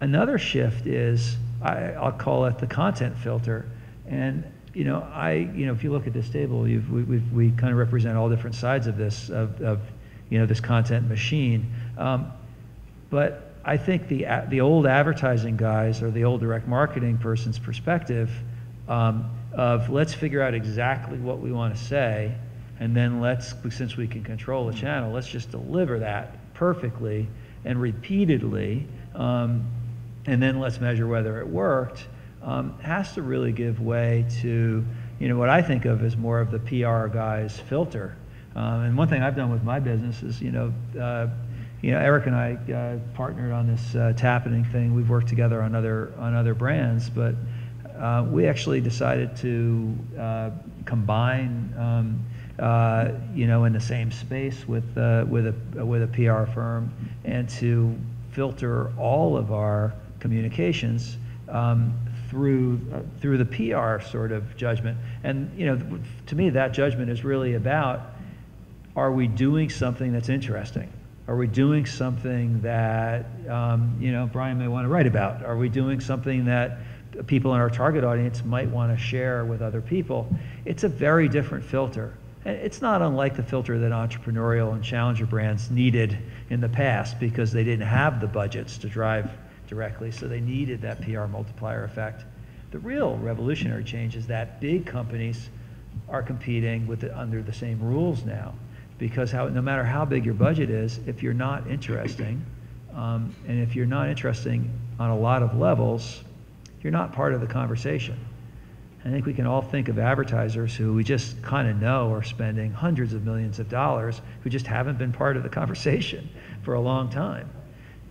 Another shift is, I'll call it the content filter. And if you look at this table, we kind of represent all different sides of this, this content machine. But I think the old advertising guys, or the old direct marketing person's perspective of let's figure out exactly what we want to say, and then since we can control the channel, let's just deliver that perfectly and repeatedly, and then let's measure whether it worked, has to really give way to what I think of as more of the PR guy's filter. And one thing I've done with my business is, Eric and I partnered on this Tappening thing. We've worked together on other brands, but we actually decided to combine, in the same space with a PR firm, and to filter all of our communications through the PR sort of judgment. And to me, that judgment is really about: are we doing something that's interesting? Are we doing something that Brian may want to write about? Are we doing something that people in our target audience might want to share with other people? It's a very different filter. And it's not unlike the filter that entrepreneurial and challenger brands needed in the past, because they didn't have the budgets to drive directly, so they needed that PR multiplier effect. The real revolutionary change is that big companies are competing under the same rules now, because no matter how big your budget is, if you're not interesting, and if you're not interesting on a lot of levels, you're not part of the conversation. I think we can all think of advertisers who we just kind of know are spending hundreds of millions of dollars, who just haven't been part of the conversation for a long time.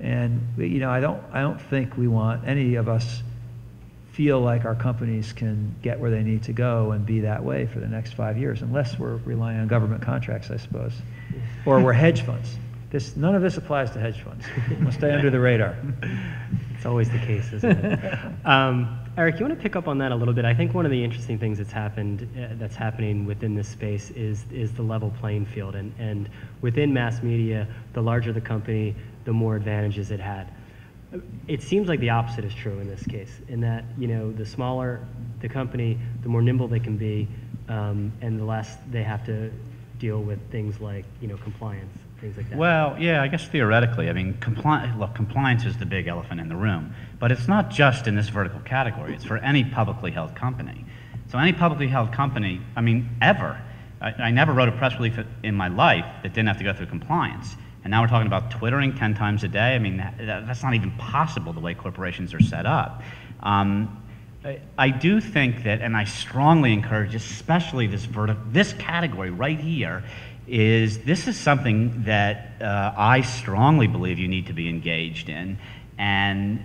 And I don't think we want any of us feel like our companies can get where they need to go and be that way for the next 5 years, unless we're relying on government contracts, I suppose, or we're hedge funds. None of this applies to hedge funds. We'll stay under the radar. It's always the case, isn't it? Eric, you want to pick up on that a little bit? I think one of the interesting things that's happening within this space is the level playing field. And within mass media, the larger the company, the more advantages it had. It seems like the opposite is true in this case, in that the smaller the company, the more nimble they can be, and the less they have to deal with things like compliance, things like that. Well, yeah, I guess theoretically, I mean, compliance is the big elephant in the room, but it's not just in this vertical category. It's for any publicly held company. So any publicly held company, I mean, ever. I never wrote a press release in my life that didn't have to go through compliance. And now we're talking about twittering 10 times a day. I mean, that's not even possible the way corporations are set up. I do think that, and I strongly encourage, especially this category right here, this is something that I strongly believe you need to be engaged in. And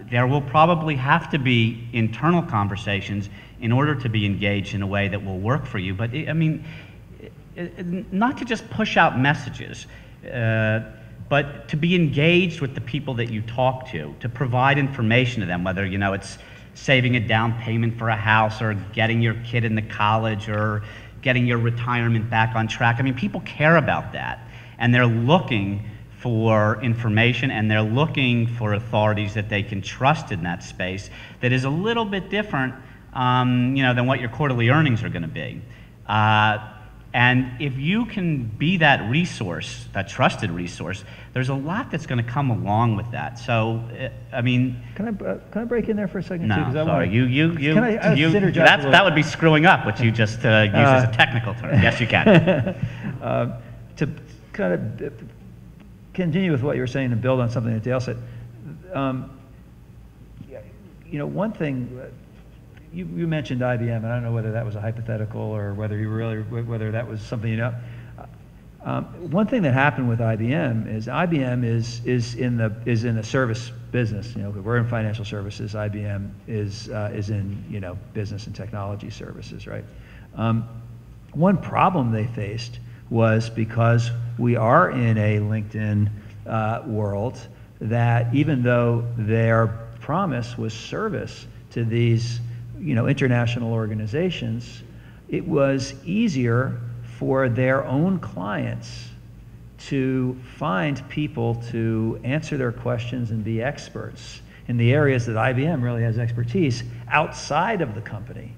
there will probably have to be internal conversations in order to be engaged in a way that will work for you. But I mean, not to just push out messages, but to be engaged with the people that you talk to provide information to them, whether it's saving a down payment for a house, or getting your kid into college, or getting your retirement back on track. I mean, people care about that, and they're looking for information, and they're looking for authorities that they can trust in that space that is a little bit different than what your quarterly earnings are going to be. And if you can be that resource, that trusted resource, there's a lot that's going to come along with that. So, I mean, can I break in there for a second? No, too? sorry. That would be screwing up what you just used as a technical term. Yes, you can. To kind of continue with what you were saying and build on something that Dale said, one thing. You mentioned IBM, and I don't know whether that was a hypothetical or whether that was something one thing that happened with IBM is in the service business. We're in financial services. IBM is in business and technology services, right? One problem they faced was, because we are in a LinkedIn world, that even though their promise was service to these international organizations, it was easier for their own clients to find people to answer their questions and be experts in the areas that IBM really has expertise outside of the company,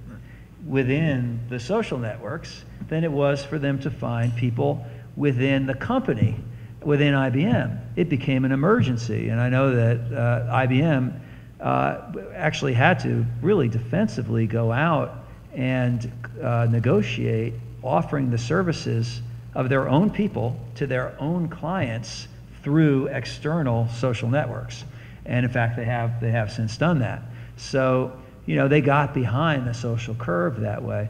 within the social networks, than it was for them to find people within the company, within IBM. It became an emergency, and I know that IBM actually had to really defensively go out and negotiate offering the services of their own people to their own clients through external social networks. And in fact, they have since done that. So, you know, they got behind the social curve that way.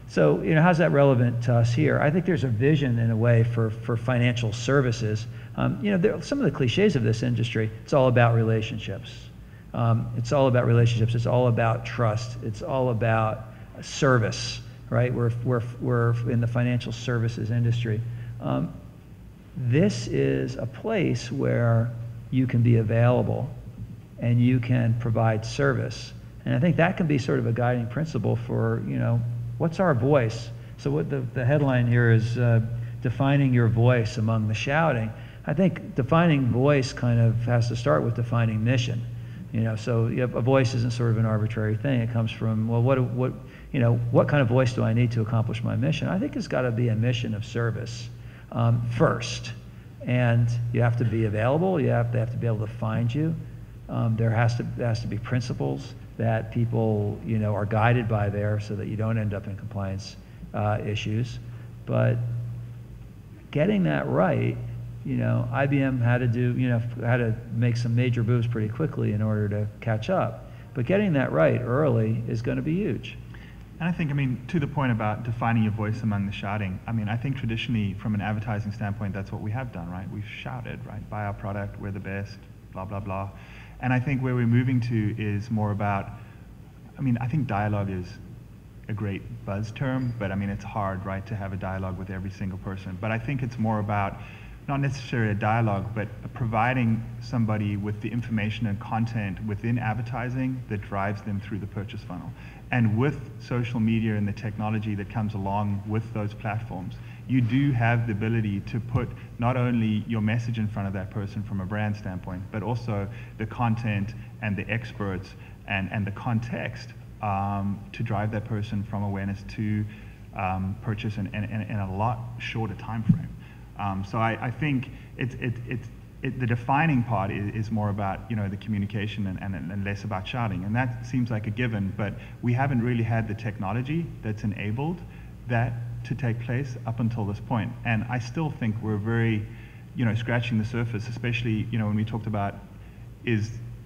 So, you know, how's that relevant to us here? I think there's a vision in a way for financial services. You know, some of the cliches of this industry, it's all about relationships. It's all about relationships. It's all about trust. It's all about service, right? We're in the financial services industry. This is a place where you can be available and you can provide service. And I think that can be sort of a guiding principle for, you know, what's our voice? So what the headline here is defining your voice among the shouting. I think defining voice kind of has to start with defining mission. You know, so a voice isn't sort of an arbitrary thing. It comes from, well, what kind of voice do I need to accomplish my mission? I think it's got to be a mission of service first. And you have to be available. They have to be able to find you. There has to be principles that people, you know, are guided by there, so that you don't end up in compliance issues. But getting that right, you know, IBM had to make some major moves pretty quickly in order to catch up. But getting that right early is going to be huge. And I think, I mean, to the point about defining your voice among the shouting, I mean, I think traditionally, from an advertising standpoint, that's what we have done, right? We've shouted, right? Buy our product, we're the best, blah, blah, blah. And I think where we're moving to is more about, I mean, I think dialogue is a great buzz term, but I mean, it's hard, right, to have a dialogue with every single person. But I think it's more about not necessarily a dialogue, but providing somebody with the information and content within advertising that drives them through the purchase funnel. And with social media and the technology that comes along with those platforms, you do have the ability to put not only your message in front of that person from a brand standpoint, but also the content and the experts and the context to drive that person from awareness to purchase in a lot shorter time frame. So I think the defining part is more about, you know, the communication and less about shouting, and that seems like a given, but we haven't really had the technology that's enabled that to take place up until this point. And I still think we're very, you know, scratching the surface, especially, you know, when we talked about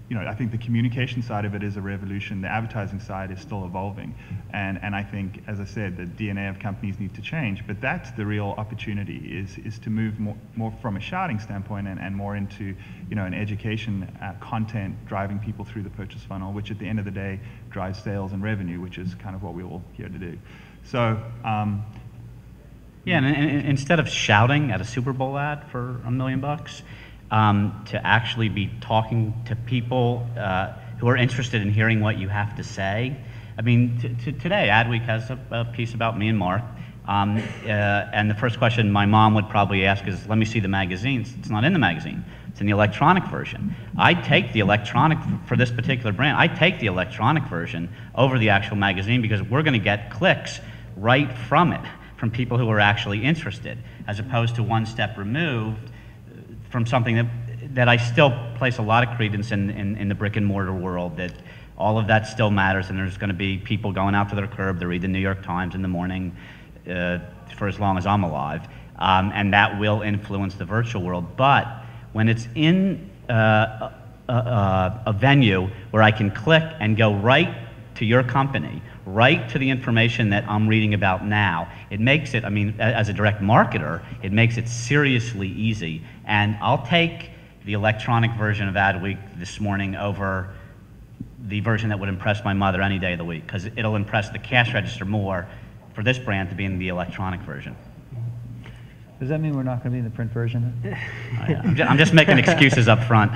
you know, I think the communication side of it is a revolution. The advertising side is still evolving. And I think, as I said, the DNA of companies need to change. But that's the real opportunity, is to move more from a shouting standpoint and more into, you know, an education content driving people through the purchase funnel, which at the end of the day drives sales and revenue, which is kind of what we're all here to do. So, yeah, and instead of shouting at a Super Bowl ad for $1 million, to actually be talking to people who are interested in hearing what you have to say. I mean, today, Adweek has a piece about me and Mark, and the first question my mom would probably ask is, let me see the magazine. It's not in the magazine. It's in the electronic version. I take the electronic, for this particular brand, I take the electronic version over the actual magazine because we're going to get clicks right from it, from people who are actually interested, as opposed to one step removed from something that I still place a lot of credence in the brick and mortar world, that all of that still matters, and there's going to be people going out to their curb to read the New York Times in the morning for as long as I'm alive, and that will influence the virtual world. But when it's in a venue where I can click and go right to your company, right to the information that I'm reading about now, it makes it, I mean, as a direct marketer, it makes it seriously easy. And I'll take the electronic version of Adweek this morning over the version that would impress my mother any day of the week, because it'll impress the cash register more for this brand to be in the electronic version. Does that mean we're not going to be in the print version? I'm just making excuses up front.